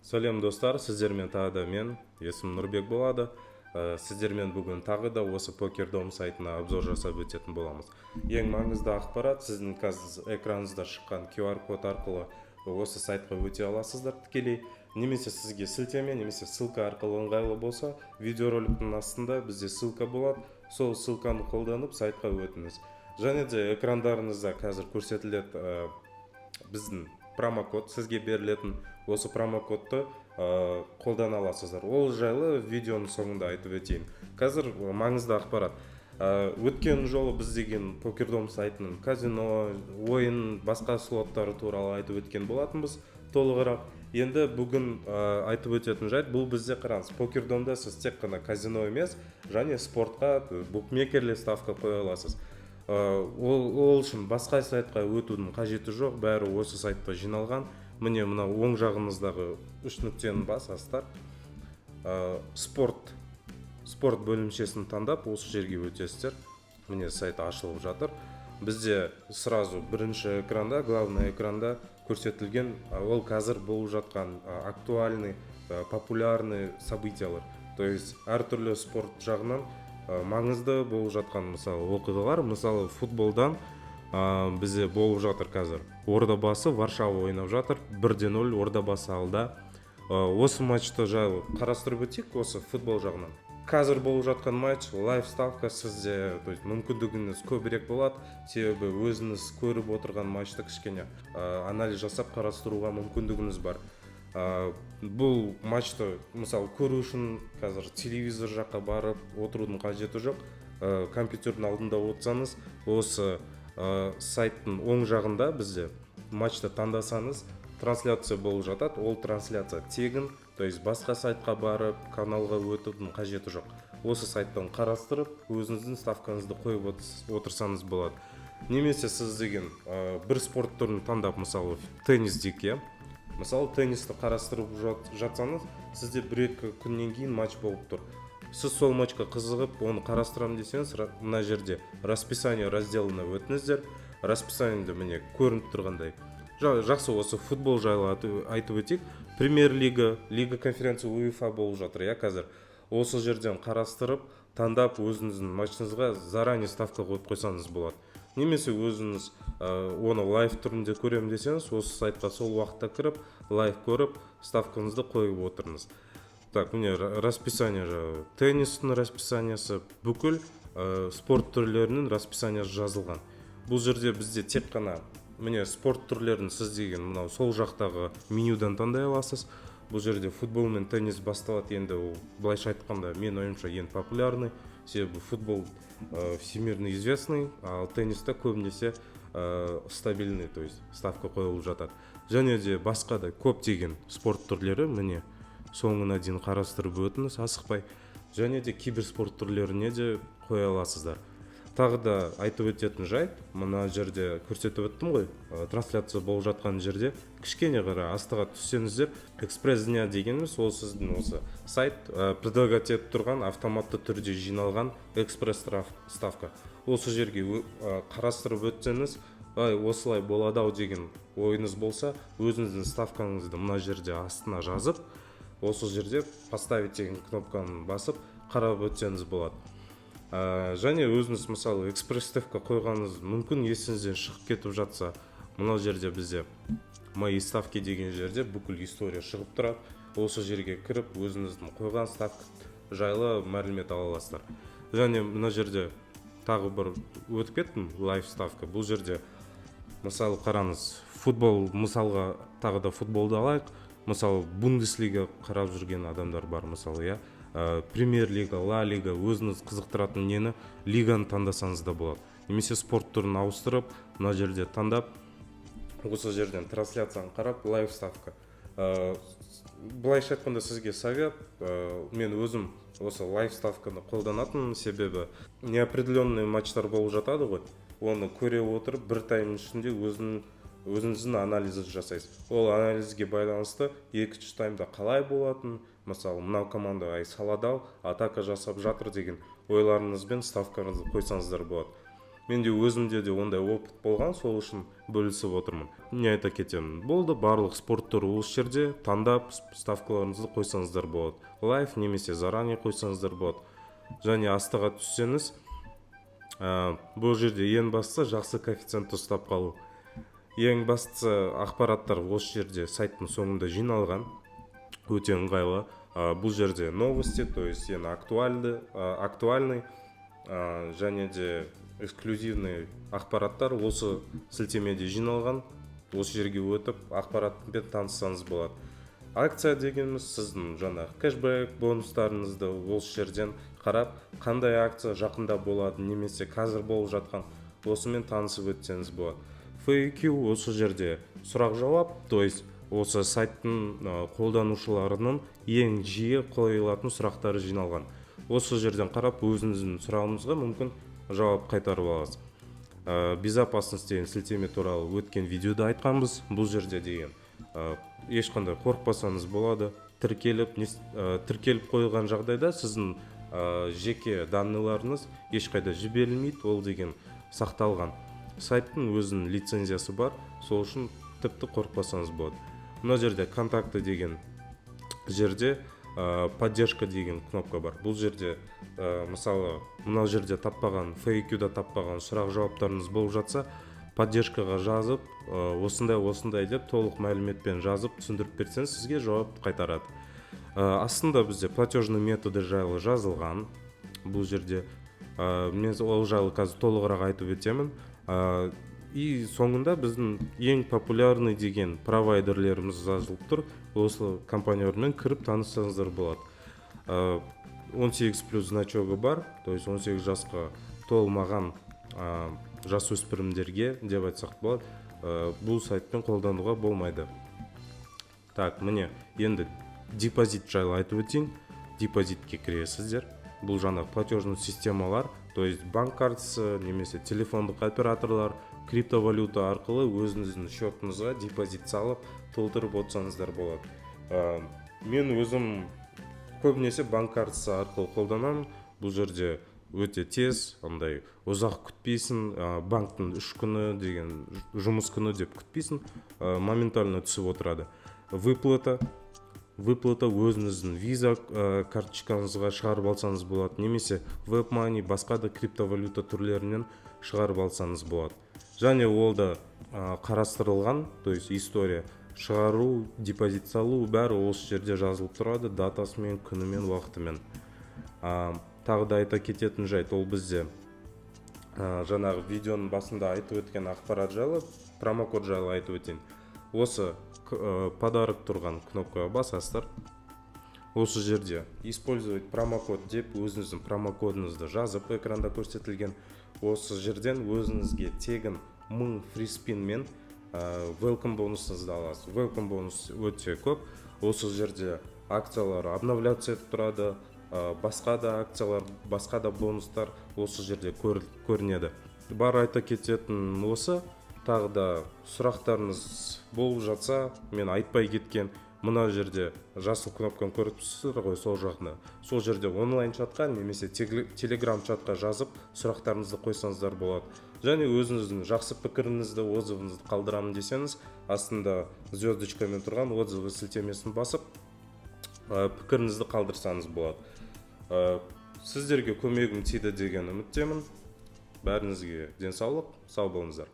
Сәлем достар, сіздермен тағы да мен, есімім Нұрбек болады. Сіздермен бүгін тағы да осы PokerDom сайтына обзор жасап өтетін боламыз. Ең маңызды ақпарат, сіздің қазір экраныңызда шыққан QR код арқылы осы сайтқа өте аласыздар тікелей. Немесе сізге сілтеме, немесе ссылка арқылы ыңғайлы болса, видеороликтің астында бізде ссылка болады. Сол ссылканы қолданып сайтқа өтіңіз. Және де экрандарыңызда қазір көрсетіледі біздің промокод, сізге берілетін осы промокодты қолдана аласыздар. Ол жайлы видеоның соңында айтып өтейін. Қазір маңызды ақпарат. Өткен жолы біз деген PokerDom сайтының казино, ойын, басқа слоттары туралы айтып өткен болатынбыз толығырақ. Енді бүгін айтып өтетін жайт, бұл бізде қараңыз, PokerDomда сіз тек қана казино емес, және спортқа букмекерлер ставка қоя аласыз. Ол үшін басқа сайтқа өтудің қажеті жоқ, бәрі осы сайтта жиналған. Міне мына оң жағымыздағы 3 нүктені басасыздар. Спорт бөлімшесін таңдап осы жерге өтесіздер. Міне сайт ашылып жатыр. Бізде сразу бірінші экранда, главный экранда көрсетілген ол қазір болып жатқан актуальный, популярный событиялар. То есть әртүрлі спорт жағынан маңызды болып жатқан мысалы оқиғалар, мысалы футболдан бізде болып жатыр қазір. Ордабасы Варшава ойнап жатыр, 1-0 Ордабасы алда. Осы матчты жайлы қарастырып өтейік осы футбол жағынан. Қазір болып жатқан матч, лайв ставка сізде, то есть мүмкіндігіңіз көбірек болады, себебі өзіңіз көріп отырған матчты кішкене анализ жасап қарастыруға мүмкіндігіңіз бар. Бұл матчты мысалы көру үшін қазір телевизор жаққа барып отырудың қажеті жоқ. Компьютердің алдында отырсаңыз, осы сайттың оң жағында бізде матчты таңдасаңыз, трансляция болып жатады. Ол трансляция тегін, то есть басқа сайтқа барып, каналға өтудің қажеті жоқ. Осы сайттан қарастырып, өзіңіздің ставкаңызды қойып отырсаңыз болады. Немесе сіз деген бір спорт түрін таңдап, мысалы теннис дейік. Мысалы теннисті қарастырып жатсаңыз, сізде 1-2 күннен кейін матч болып тұр. Сіз сол матчқа қызығып, оны қарастырам десеңіз, мына жерде расписание разделына өтіңіздер. Расписаниеде міне көрініп тұрғандай. Жақсы, осы футбол жайлы айтып өтейік. Премьер-лига, лига конференция UEFA болып жатыр, қазір. Осы жерден қарастырып, таңдап өзіңіздің матчыңызға заранее ставка қойып қойсаңыз болады. Немесе өзіңіз оны лайв түрінде көрем десеңіз, осы сайтқа сол уақытта кіріп, лайв көріп, ставкаңызды қойып отырыңыз. Так, міне расписание жағы. Теннистің расписаниясы, бүкіл спорт түрлерінің расписаниясы жазылған. Бұл жерде бізде тек қана міне спорт түрлерін сіз деген мынау сол жақтағы менюдан таңдай аласыз. Бұл жерде футбол мен теннис басталады. Енді ол былайша айтқанда мен ойымша ең популярный, себебі футбол всемирно известный, ал тенниста көбінесе стабильный, то есть ставка қойылып жатады. Және де басқа да көптеген спорт түрлері міне соңына дейін қарастырып өтіңіз, асықпай. Және де киберспорт түрлеріне де қоя аласыздар. Тағы да айтып өтетін жайт, мына жерде көрсетіп өттім ғой, трансляция болып жатқан жерде кішкене қара астыға түссеңіздер, экспресс дня дегеніміз ол сіздің осы сайт предлагать етіп тұрған автоматты түрде жиналған экспресс ставка. Осы жерге қарастырып өтсеңіз, осылай болады ау деген ойыңыз болса, өзіңіздің ставкаңызды мына жерде астына жазып, осы жерде поставить деген кнопканы басып қарап өтсеңіз болады. Және өзіңіз мысалы экспресс-ставка қойғаныңыз мүмкін есіңізден шығып кетіп жатса, мынау жерде бізде мои ставки деген жерде бүкіл история шығып тұрады. Осы жерге кіріп, өзіңіздің қойған ставка жайлы мәлімет ала аласыздар. Және мына жерде тағы бір өтіп кеттім, лайв ставка. Бұл жерде мысалы қараңыз, футбол, мысалға тағы да футболды алайық. Мысалы Бундеслига қарап жүрген адамдар бар, мысалы, Премьер-лига, Ла-лига, өзіңіз қызықтыратын нені лиганы таңдасаңыз да болады. Немесе спорт түрін ауыстырып, мына жерде таңдап, осы жерден трансляцияны қарап, лайв ставка. Былайша айтқанда сізге совет, мен өзім осы лайв ставканы қолданатын, себебі неопределенный матчтар болып жатады ғой. Оны көре отырып, бір тайм ішінде өзіңіздің анализі жасайсыз. Ол анализге байланысты екінші таймда қалай болатын, мысалы мынау команда саладау атака жасап жатыр деген ойларыңызбен ставкаңызды қойсаңыздар болады. менде өзімде де ондай опыт болған, сол үшін бөлісіп отырмын. Не айта кетемін, болды, барлық спорт түрі осы жерде, таңдап ставкаларыңызды қойсаңыздар болады. Лайф немесе заранее қойсаңыздар болады. Және астыға түссеңіз, бұл жерде ең бастысы жақсы коэффициентті ұстап қалу. Ең бастысы ақпараттар осы жерде сайттың соңында жиналған, өте ыңғайлы. Бұл жерде новости, то есть ең актуальный және де эксклюзивный ақпараттар осы сілтемеде жиналған. Осы жерге өтіп ақпаратпен таныссаңыз болады. Акция дегеніміз сіздің жаңағы кэшбэк бонустарыңызды осы жерден қарап, қандай акция жақында болады немесе қазір болып жатқан, осымен танысып өтсеңіз болады. FAQ осы жерде сұрақ жауап, то есть осы сайттың қолданушыларының ең жиі қойылатын сұрақтары жиналған. Осы жерден қарап өзіңіздің сұрағыңызға мүмкін жауап қайтарып аласыз. Безопасность деген сілтеме туралы өткен видеода айтқанбыз. Бұл жерде деген ешқандай қорықпасаңыз болады. Тіркеліп қойылған жағдайда сіздің жеке данныйларыңыз ешқайда жіберілмейді, ол деген сақталған. Сайттың өзінің лицензиясы бар, сол үшін тіпті қорықпасаңыз болады. Мына жерде контакты деген жерде поддержка деген кнопка бар. Бұл жерде мысалы мына жерде таппаған, FAQ-да таппаған сұрақ жауаптарыңыз болып жатса, поддержкаға жазып, осындай деп толық мәліметпен жазып түсіндіріп берсеңіз, сізге жауап қайтарады. Астында бізде платежный методы жайлы жазылған. Бұл жерде мен ол жайлы қазір толығырақ айтып өтемін. И соңында біздің ең популярный деген провайдерлеріміз жазылып тұр. Осы компаниялармен кіріп танысаңыздар болады. 18+ значогы бар, то есть 18 жасқа толмаған жасөспірімдерге деп айтсақ болады, бұл сайтпен қолдануға болмайды. Так, міне енді депозит жайлы айтып өтейін. Депозитке кіресіздер. Бұл жаңағы платежный системалар, то есть банк картасы немесе телефондық операторлар криптовалюта арқылы өзіңіздің счетыңызға депозит салып толтырып отырсаңыздар болады. Мен өзім көбінесе банк картасы арқылы қолданамын. Бұл жерде өте тез, андай ұзақ күтпейсің, банктың 3 күні деген жұмыс күні деп күтпейсің, моментально түсіп отырады. Выплата өзіңіздің виза карточкаңызға шығарып алсаңыз болады, немесе WebMoney, басқа да криптовалюта түрлерінен шығарып алсаңыз болады. Және ол да қарастырылған, то есть история шығару, депозит салу бәрі осы жерде жазылып тұрады, датасымен, күнімен, уақытымен. Тағы да айта кететін жайт, ол бізде жаңағы видеоның басында айтып өткен ақпарат жайлы, промокод жайлы айтып өтейін. Осы подарок тұрған кнопкаға басасыздар. Осы жерде использовать промокод деп өзіңіздің промокодыңызды жазып, экранда көрсетілген. Осы жерден өзіңізге тегін 1000 фриспин мен welcome бонусыңызды аласыз. Welcome бонус өте көп. Осы жерде акциялар обновляция етіп тұрады, басқа да акциялар, басқа да бонустар осы жерде көрінеді. Бар айта кететін осы. Тағы да сұрақтарыңыз болып жатса, мен айтпай кеткен, мына жерде жасыл кнопканы көріп тұрсыздар ғой, сол жағында. Сол жерде онлайн чатқа немесе телеграм чатқа жазып сұрақтарыңызды қойсаңыздар болады. Және өзіңіздің жақсы пікіріңізді, отзывыңызды қалдырамын десеңіз, астында звездочкамен тұрған отзывы сілтемесін басып, пікіріңізді қалдырсаңыз болады. Сіздерге көмегім тиді деген үміттемін. Бәріңізге денсаулық, сау болыңыздар.